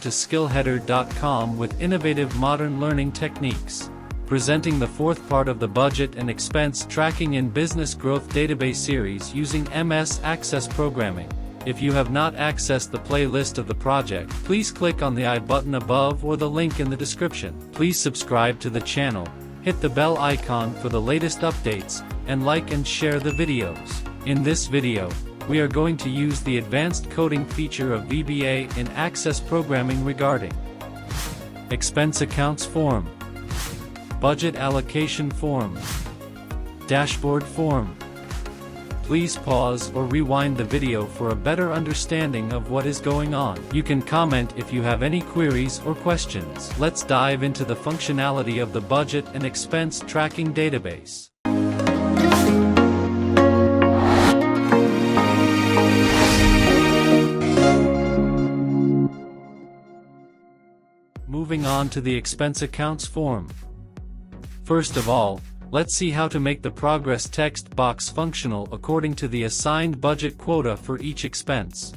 to SkillHeader.com with innovative modern learning techniques. Presenting the fourth part of the Budget and Expense Tracking in Business Growth Database series using MS Access Programming. If you have not accessed the playlist of the project, please click on the I button above or the link in the description. Please subscribe to the channel, hit the bell icon for the latest updates, and like and share the videos. In this video, we are going to use the advanced coding feature of VBA in Access Programming regarding Expense Accounts Form, Budget Allocation Form, Dashboard Form. Please pause or rewind the video for a better understanding of what is going on. You can comment if you have any queries or questions. Let's dive into the functionality of the Budget and Expense Tracking Database. Moving on to the Expense Accounts form. First of all, let's see how to make the progress text box functional according to the assigned budget quota for each expense.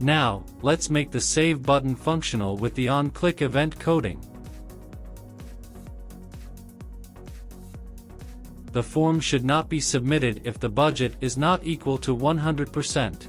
Now, let's make the Save button functional with the on-click event coding. The form should not be submitted if the budget is not equal to 100%.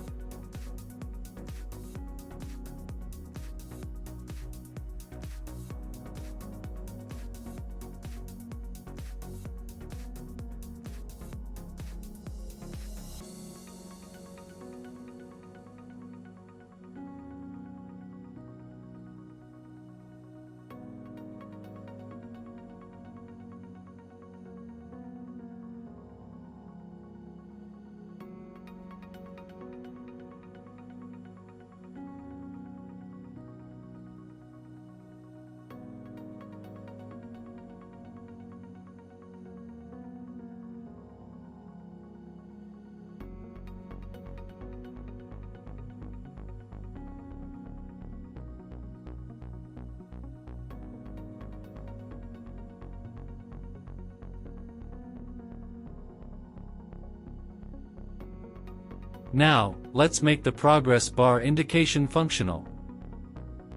Now, let's make the progress bar indication functional.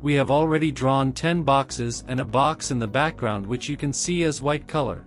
We have already drawn 10 boxes and a box in the background which you can see as white color.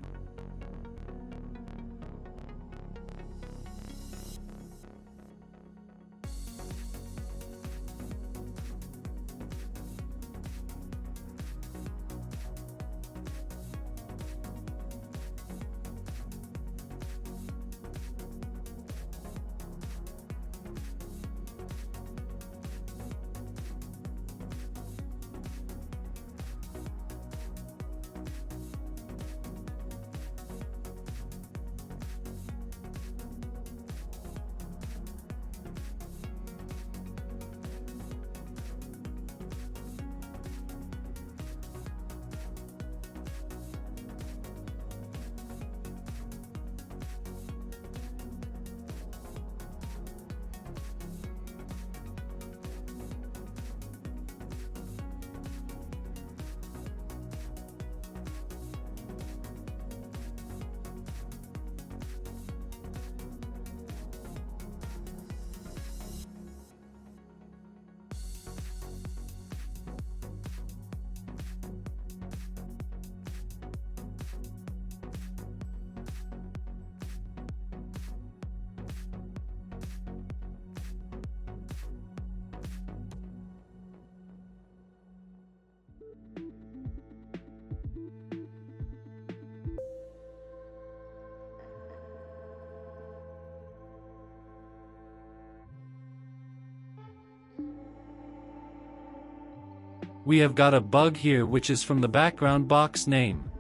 We have got a bug here which is from the background box name.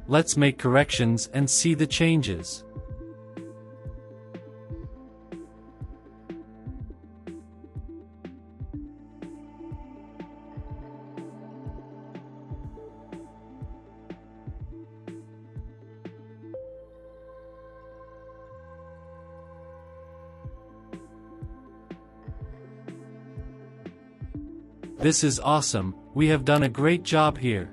Let's make corrections and see the changes. This is awesome, we have done a great job here.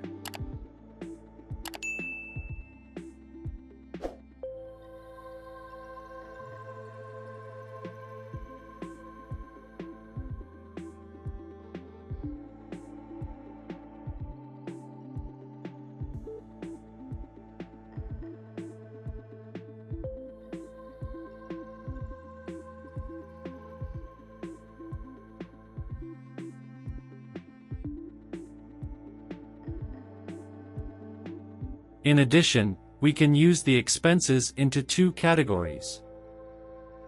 In addition, we can use the expenses into two categories.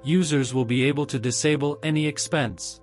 Users will be able to disable any expense.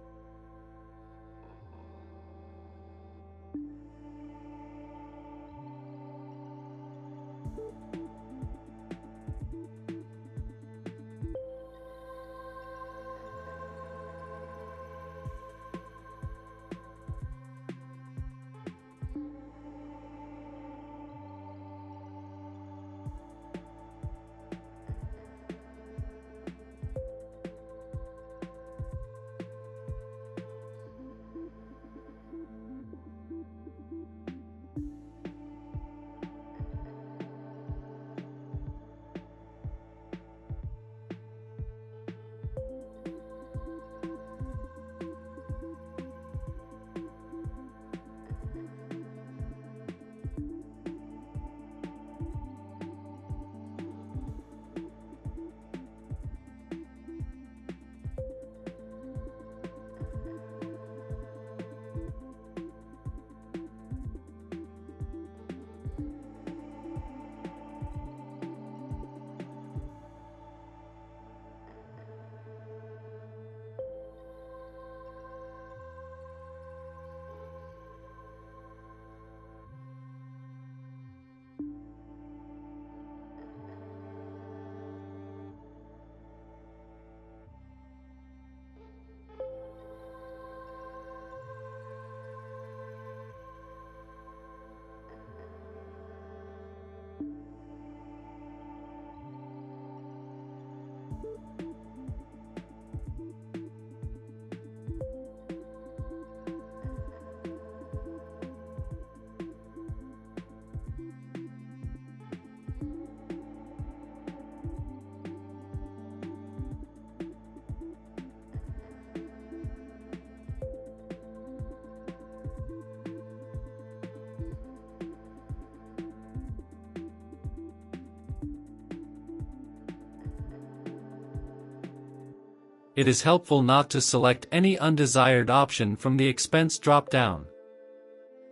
It is helpful not to select any undesired option from the expense drop-down.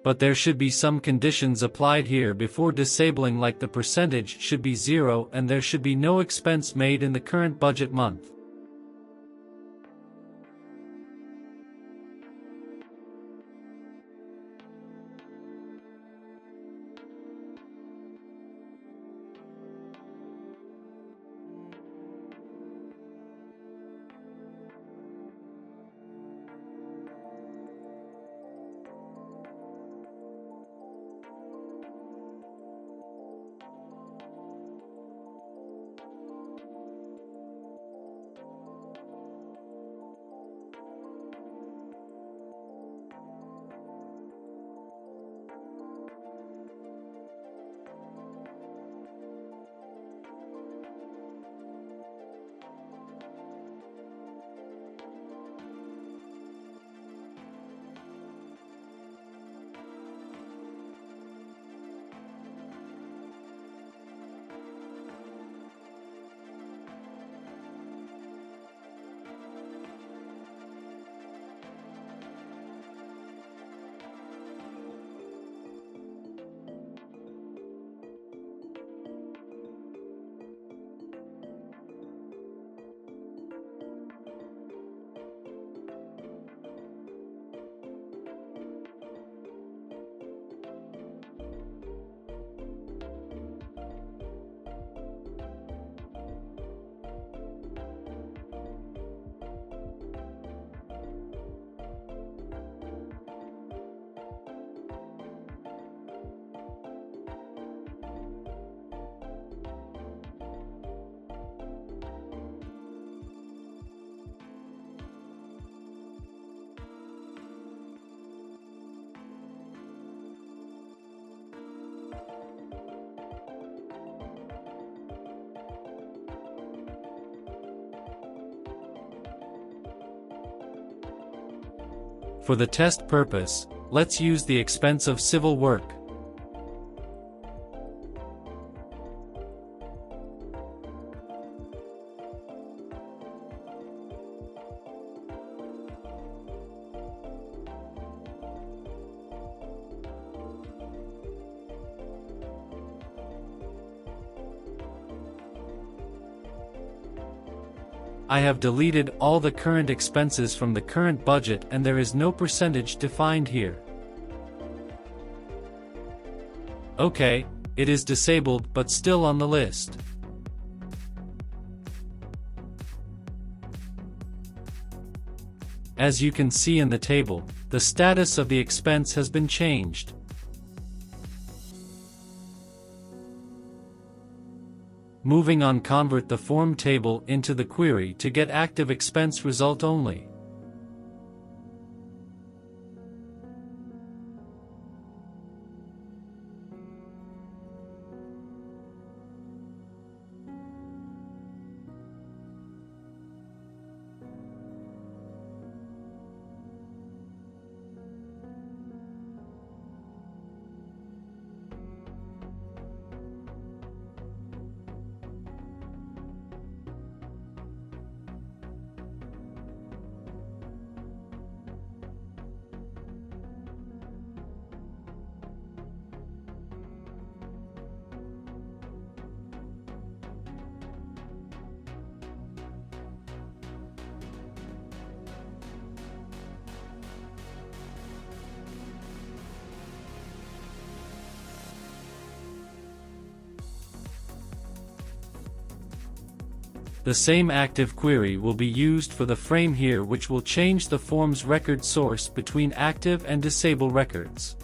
But there should be some conditions applied here before disabling, like the percentage should be 0 and there should be no expense made in the current budget month. For the test purpose, let's use the expense of civil work. I have deleted all the current expenses from the current budget and there is no percentage defined here. Okay, it is disabled but still on the list. As you can see in the table, the status of the expense has been changed. Moving on, convert the form table into the query to get active expense result only. The same active query will be used for the frame here, which will change the form's record source between active and disable records.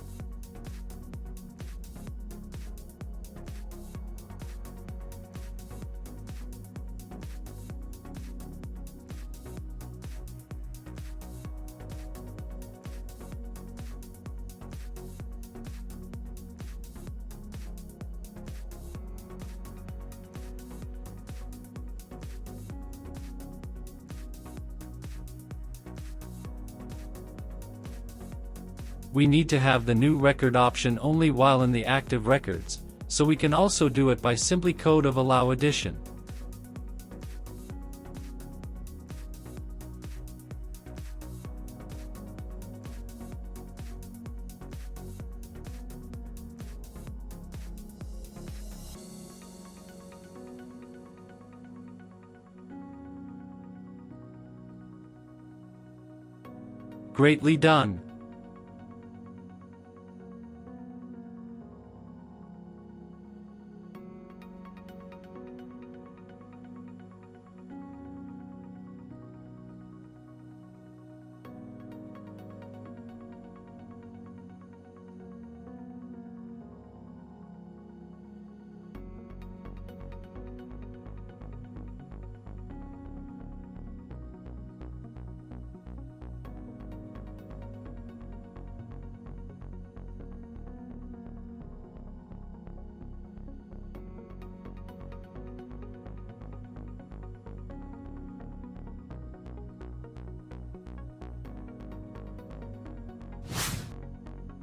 We need to have the new record option only while in the active records, so we can also do it by simply code of allow addition. Greatly done.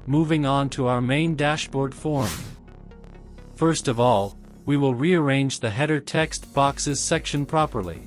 Moving on to our main dashboard form. First of all, we will rearrange the header text boxes section properly.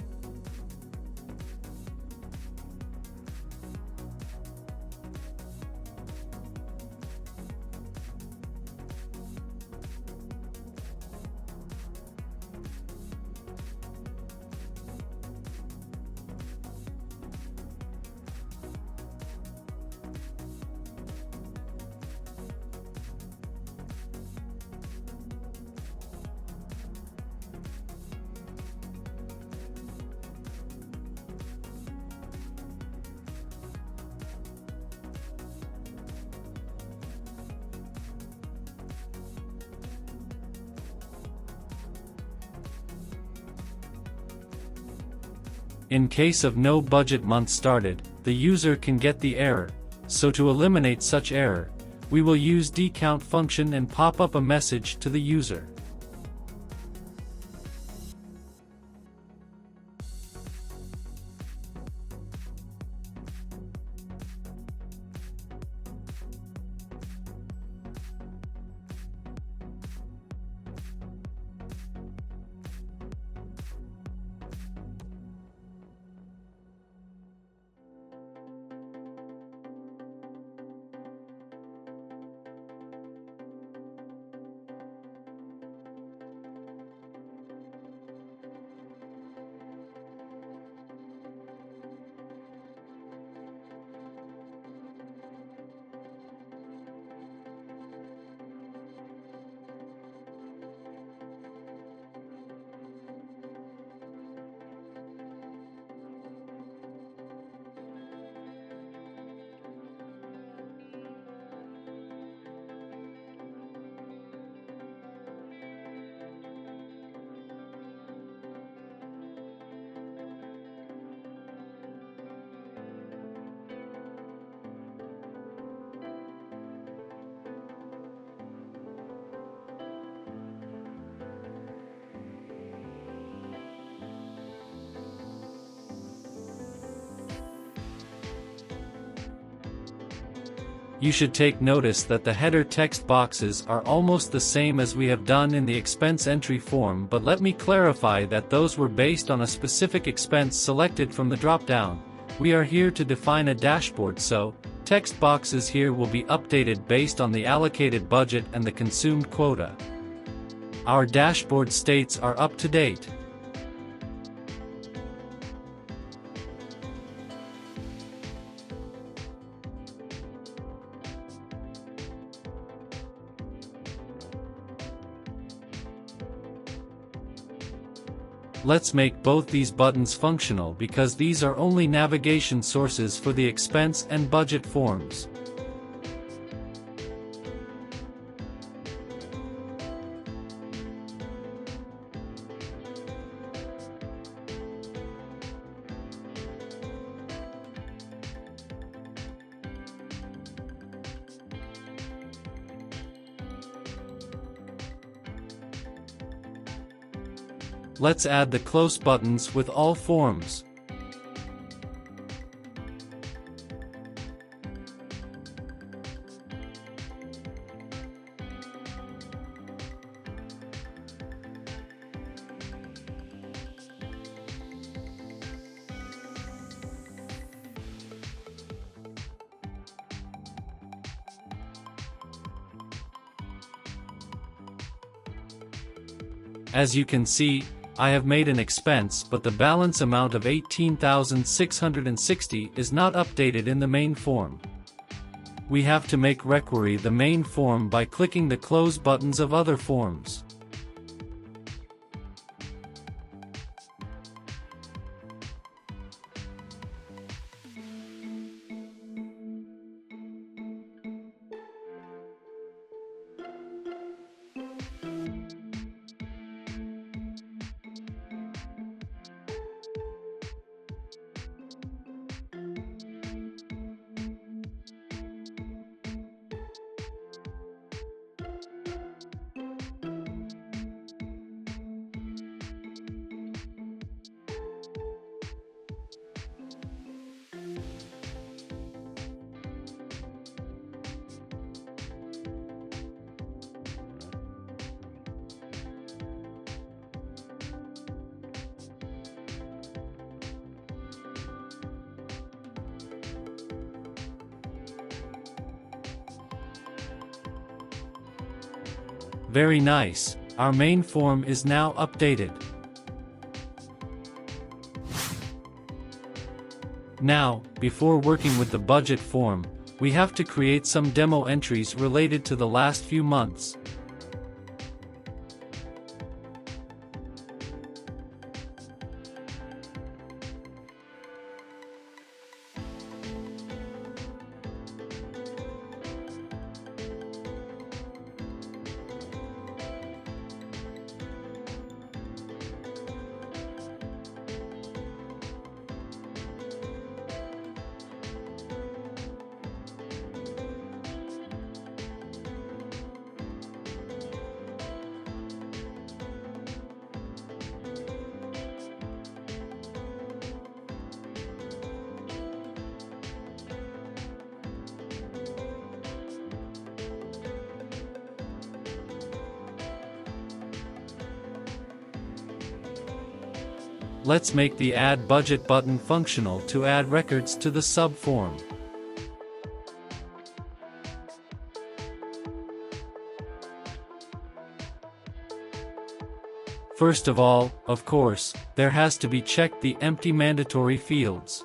In case of no budget month started, the user can get the error, so to eliminate such error, we will use dcount function and pop up a message to the user. You should take notice that the header text boxes are almost the same as we have done in the expense entry form, but let me clarify that those were based on a specific expense selected from the drop-down. We are here to define a dashboard, so text boxes here will be updated based on the allocated budget and the consumed quota. Our dashboard states are up to date. Let's make both these buttons functional because these are only navigation sources for the expense and budget forms. Let's add the close buttons with all forms. As you can see, I have made an expense, but the balance amount of 18,660 is not updated in the main form. We have to make requery the main form by clicking the close buttons of other forms. Very nice, our main form is now updated. Now, before working with the budget form, we have to create some demo entries related to the last few months. Let's make the Add Budget button functional to add records to the subform. First of all, of course, there has to be checked the empty mandatory fields.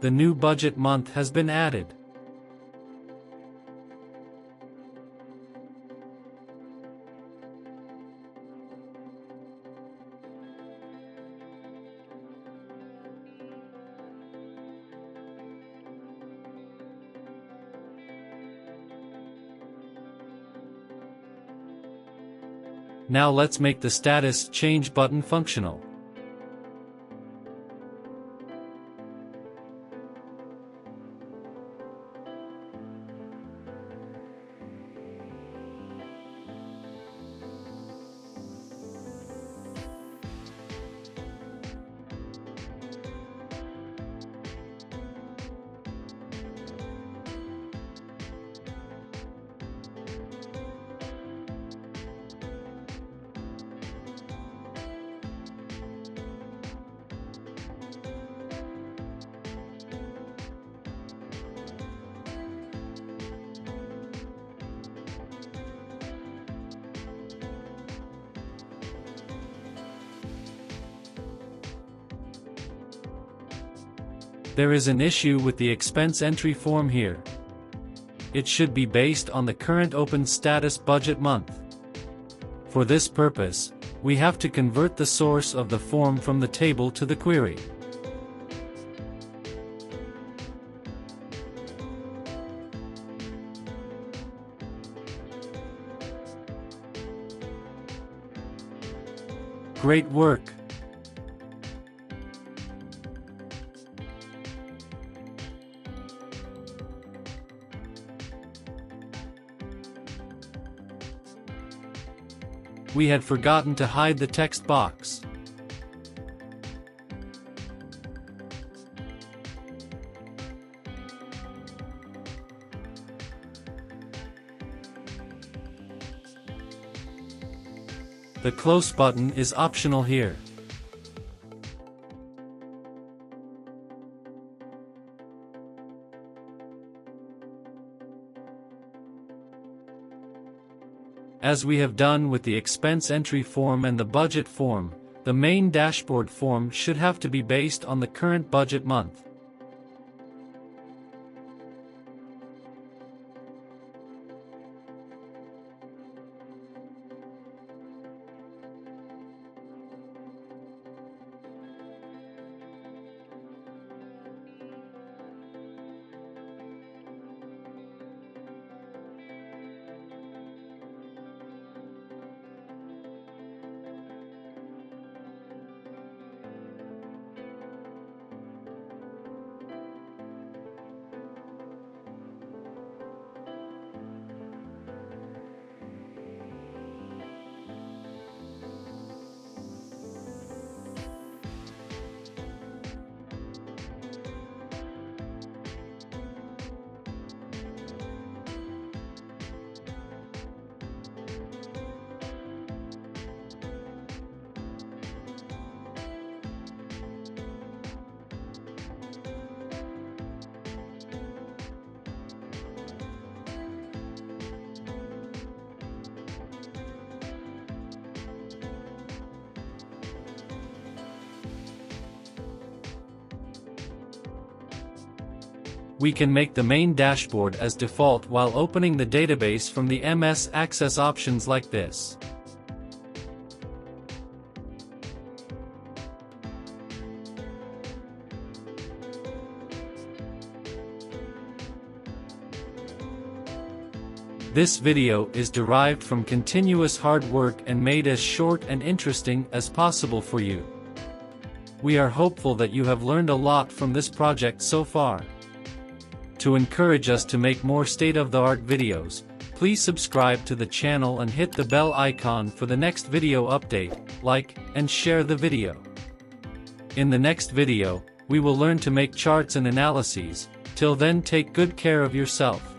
the new budget month has been added. Now let's make the status change button functional. There is an issue with the expense entry form here. It should be based on the current open status budget month. For this purpose, we have to convert the source of the form from the table to the query. Great work! We had forgotten to hide the text box. The close button is optional here. As we have done with the expense entry form and the budget form, the main dashboard form should have to be based on the current budget month. We can make the main dashboard as default while opening the database from the MS Access options like this. This video is derived from continuous hard work and made as short and interesting as possible for you. We are hopeful that you have learned a lot from this project so far. To encourage us to make more state-of-the-art videos, please subscribe to the channel and hit the bell icon for the next video update, like, and share the video. In the next video, we will learn to make charts and analyses. Till then, take good care of yourself.